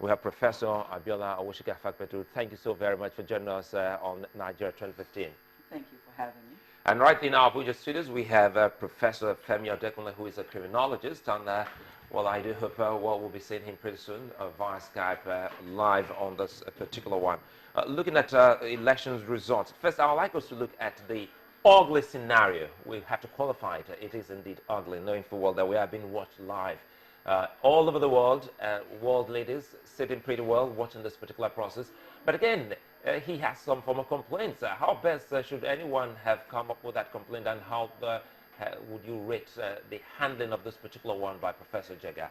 We have Professor Abiola Owosika-Fakpetu. Thank you so very much for joining us on Nigeria 2015. Thank you for having me. And right in our Abuja studios, we have Professor Femi Odekunle, who is a criminologist. And well, I do hope we'll be seeing him pretty soon via Skype live on this particular one. Looking at elections results, first, I would like us to look at the ugly scenario. We have to qualify it. It is indeed ugly, knowing full well that we have been watched live all over the world, world leaders sitting pretty well watching this particular process. But again, he has some form of complaints. How best should anyone have come up with that complaint, and how would you rate the handling of this particular one by Professor Jega?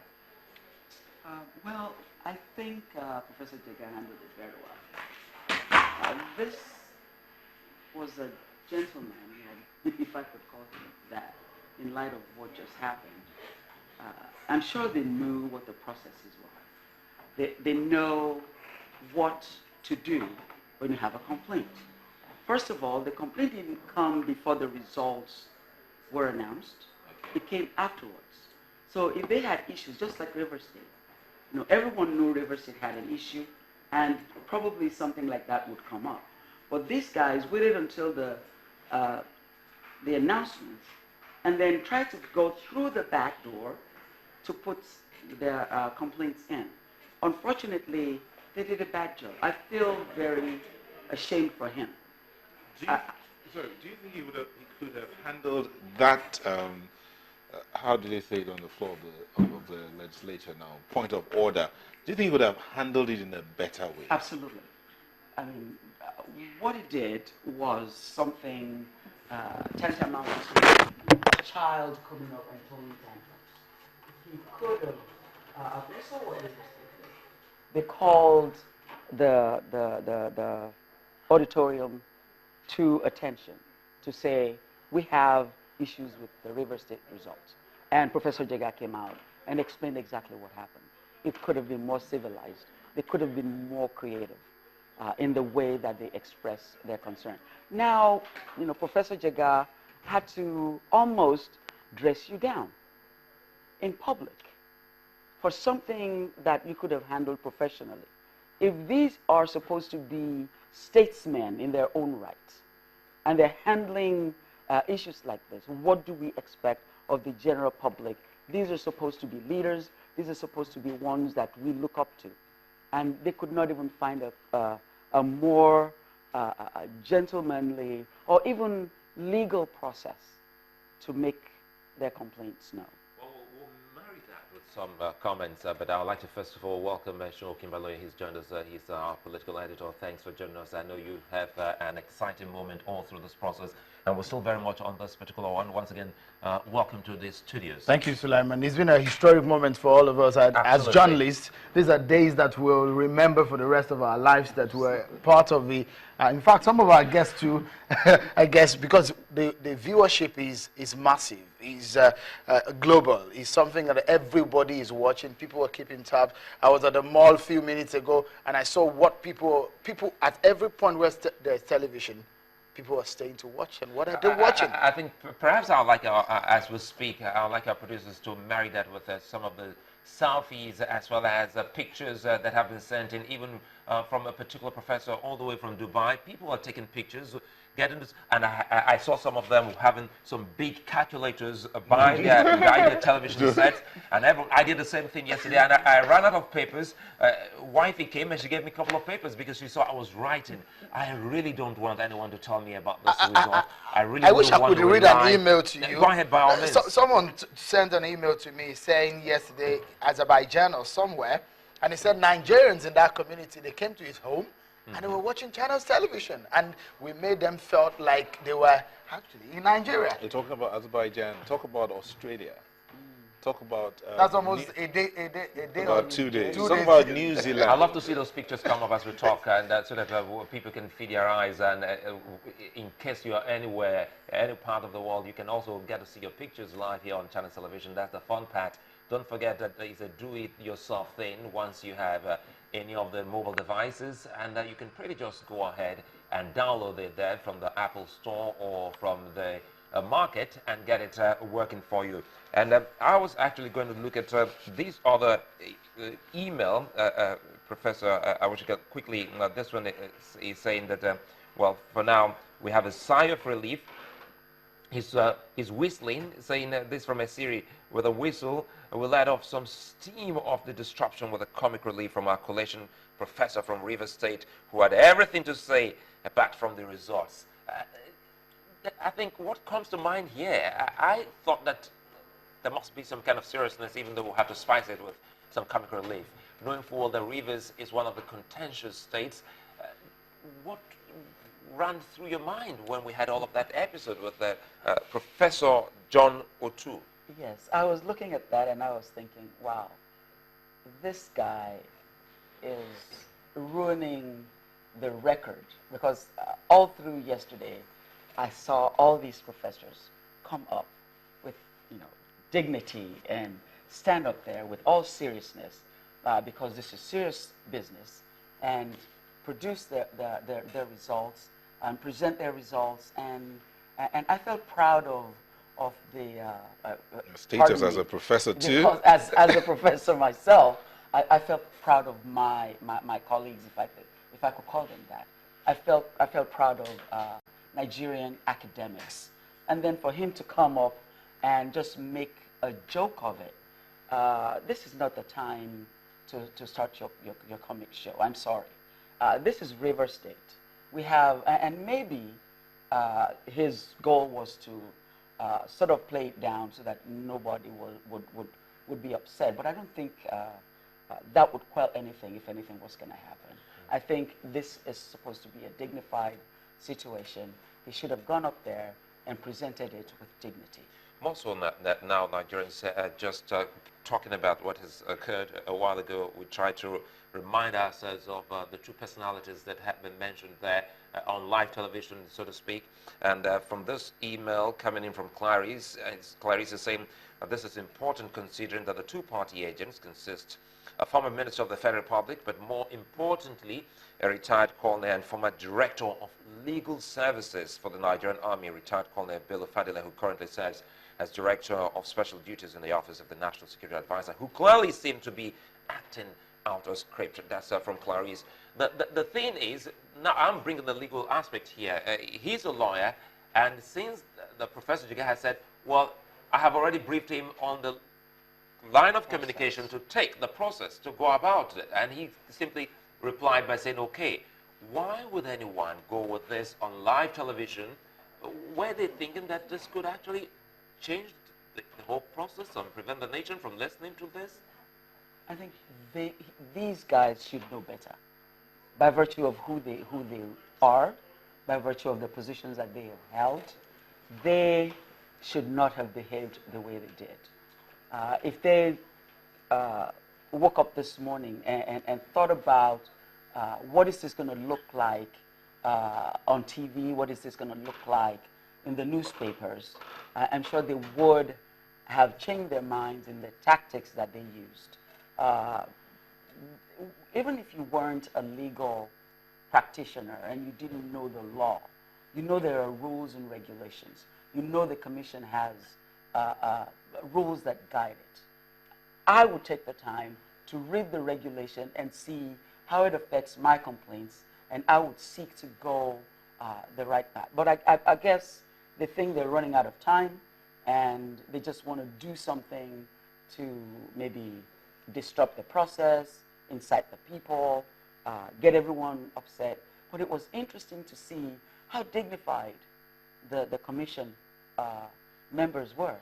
Well, I think Professor Jega handled it very well. This was a gentleman, if I could call him that, in light of what just happened. I'm sure they knew what the processes were. They know what to do when you have a complaint. First of all, the complaint didn't come before the results were announced. It came afterwards. So if they had issues, just like River State, everyone knew River State had an issue, and probably something like that would come up. But these guys waited until the announcement, and then tried to go through the back door to put their complaints in. Unfortunately, they did a bad job. I feel very ashamed for him. Do you think he could have handled that? How do they say it on the floor of the legislature now? Point of order. Do you think he would have handled it in a better way? Absolutely. I mean, what he did was something tantamount to a child coming up and throwing tantrums. He could have. They saw what they called the auditorium to attention to say, we have issues with the River State results. And Professor Jega came out and explained exactly what happened. It could have been more civilized. They could have been more creative in the way that they express their concern. Now, Professor Jega had to almost dress you down in public for something that you could have handled professionally. If these are supposed to be statesmen in their own right, and they're handling issues like this, what do we expect of the general public? These are supposed to be leaders. These are supposed to be ones that we look up to. And they could not even find a more gentlemanly or even legal process to make their complaints known. Well, we'll marry that with some comments, but I would like to first of all welcome Sean Kimbaloye. He's joined us. He's our political editor. Thanks for joining us. I know you have an exciting moment all through this process, and we're still very much on this particular one. Once again, welcome to the studios. Thank you, Sulaiman. It's been a historic moment for all of us as journalists. These are days that we'll remember for the rest of our lives, that were part of the... in fact, some of our guests too, I guess, because the viewership is massive, is global, is something that everybody is watching. People are keeping tabs. I was at the mall a few minutes ago, and I saw what people at every point where there's television, people are staying to watch. And what are they watching? I think perhaps I would like, as we speak, I would like our producers to marry that with some of the selfies, as well as pictures that have been sent in, even from a particular professor all the way from Dubai. People are taking pictures, getting this, and I saw some of them having some big calculators by their television sets, and I did the same thing yesterday, and I ran out of papers. Wifey came and she gave me a couple of papers because she saw I was writing. I really don't want anyone to tell me about this result. I wish I could read an email to you. Go ahead, by all means. Someone sent an email to me saying yesterday, Azerbaijan or somewhere, and he said Nigerians in that community, they came to his home, and they were watching Channels television, and we made them felt like they were actually in Nigeria. You're talking about Azerbaijan. Talk about Australia. Talk about... That's almost a day about 2 days. Talk about New Zealand. I'd love to see those pictures come up as we talk, and so that people can feed their eyes. And in case you are anywhere, any part of the world, you can also get to see your pictures live here on Channel Television. That's the fun part. Don't forget that there is a do-it-yourself thing once you have any of the mobile devices, and you can pretty just go ahead and download it there from the Apple Store or from the market and get it working for you. And I was actually going to look at these other email Professor, I wish to get quickly, this one is saying that, well, for now, we have a sigh of relief. He's whistling, saying this from a series with a whistle will let off some steam of the disruption with a comic relief from our collation professor from River State who had everything to say apart from the results. I think what comes to mind here, I thought that there must be some kind of seriousness, even though we'll have to spice it with some comic relief. Knowing full well that Rivers is one of the contentious states, what ran through your mind when we had all of that episode with Professor John Otu? Yes, I was looking at that and I was thinking, wow, this guy is ruining the record, because all through yesterday, I saw all these professors come up with, dignity and stand up there with all seriousness, because this is serious business, and produce their results and present their results, and I felt proud of the status as a professor too. Because as a professor myself, I felt proud of my colleagues, if I could call them that. I felt proud of Nigerian academics, and then for him to come up and just make a joke of it. This is not the time to start your comic show. I'm sorry. This is River State. We have, and maybe his goal was to sort of play it down so that nobody would be upset. But I don't think that would quell anything if anything was going to happen. I think this is supposed to be a dignified situation. He should have gone up there and presented it with dignity. More so that now Nigerians just talking about what has occurred a while ago, we try to remind ourselves of the true personalities that have been mentioned there on live television, so to speak. And from this email coming in from Clarice, Clarice is saying this is important considering that the two-party agents consist a former Minister of the Federal Republic, but more importantly, a retired colonel and former Director of Legal Services for the Nigerian Army, retired Colonel Bello Fadile, who currently serves as Director of Special Duties in the Office of the National Security Advisor, who clearly seemed to be acting out of script. That's from Clarice. The thing is, now I'm bringing the legal aspect here. He's a lawyer, and since the Professor Jiga has said, well, I have already briefed him on the line of communication to take the process, to go about it, and he simply replied by saying, okay, why would anyone go with this on live television? Were they thinking that this could actually change the whole process and prevent the nation from listening to this? I think these guys should know better, by virtue of who they are, by virtue of the positions that they have held. They should not have behaved the way they did. If they woke up this morning and thought about what is this going to look like on TV, what is this going to look like in the newspapers, I'm sure they would have changed their minds in the tactics that they used. Even if you weren't a legal practitioner and you didn't know the law, you know there are rules and regulations. You know the commission has rules that guide it. I would take the time to read the regulation and see how it affects my complaints, and I would seek to go the right path. But I guess they think they're running out of time, and they just want to do something to maybe disrupt the process, incite the people, get everyone upset. But it was interesting to see how dignified the commission members were.